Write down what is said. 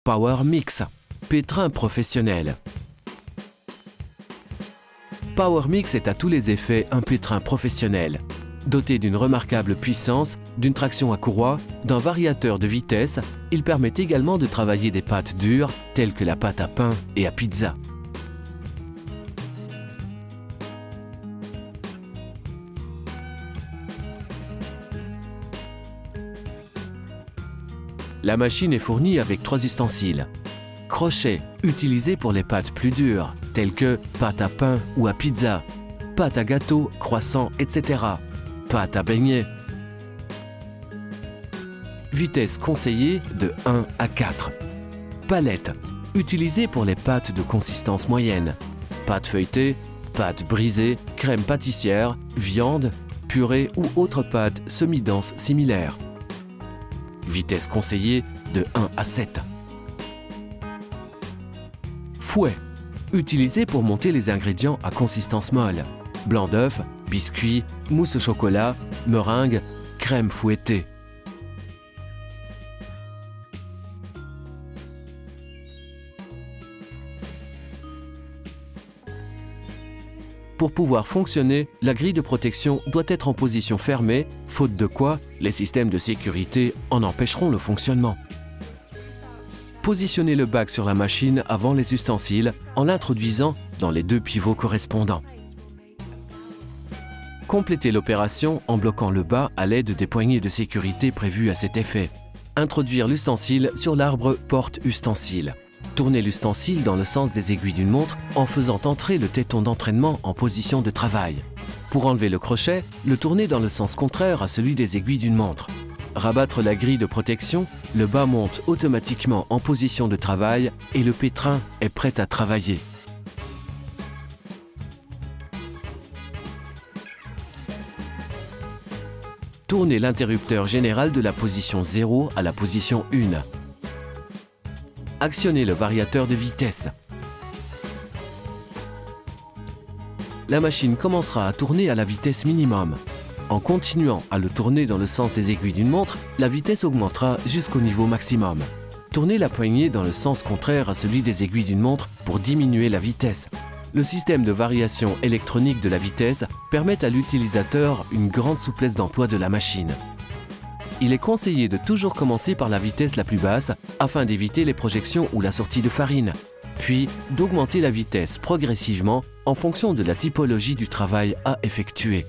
Power Mix, pétrin professionnel. Power Mix est à tous les effets un pétrin professionnel. Doté d'une remarquable puissance, d'une traction à courroie, d'un variateur de vitesse, il permet également de travailler des pâtes dures telles que la pâte à pain et à pizza. La machine est fournie avec 3 ustensiles. Crochet, utilisé pour les pâtes plus dures, telles que pâte à pain ou à pizza, pâte à gâteau, croissant, etc. Pâte à beignets. Vitesse conseillée de 1 à 4. Palette, utilisée pour les pâtes de consistance moyenne. Pâte feuilletée, pâte brisée, crème pâtissière, viande, purée ou autre pâte semi-dense similaire. Vitesse conseillée de 1 à 7. Fouet, utilisé pour monter les ingrédients à consistance molle. Blanc d'œuf, biscuits, mousse au chocolat, meringue, crème fouettée. Pour pouvoir fonctionner, la grille de protection doit être en position fermée, faute de quoi, les systèmes de sécurité en empêcheront le fonctionnement. Positionnez le bac sur la machine avant les ustensiles en l'introduisant dans les 2 pivots correspondants. Complétez l'opération en bloquant le bas à l'aide des poignées de sécurité prévues à cet effet. Introduire l'ustensile sur l'arbre porte-ustensile. Tournez l'ustensile dans le sens des aiguilles d'une montre en faisant entrer le téton d'entraînement en position de travail. Pour enlever le crochet, le tournez dans le sens contraire à celui des aiguilles d'une montre. Rabattre la grille de protection, le bas monte automatiquement en position de travail et le pétrin est prêt à travailler. Tournez l'interrupteur général de la position 0 à la position 1. Actionnez le variateur de vitesse. La machine commencera à tourner à la vitesse minimum. En continuant à le tourner dans le sens des aiguilles d'une montre, la vitesse augmentera jusqu'au niveau maximum. Tournez la poignée dans le sens contraire à celui des aiguilles d'une montre pour diminuer la vitesse. Le système de variation électronique de la vitesse permet à l'utilisateur une grande souplesse d'emploi de la machine. Il est conseillé de toujours commencer par la vitesse la plus basse afin d'éviter les projections ou la sortie de farine, puis d'augmenter la vitesse progressivement en fonction de la typologie du travail à effectuer.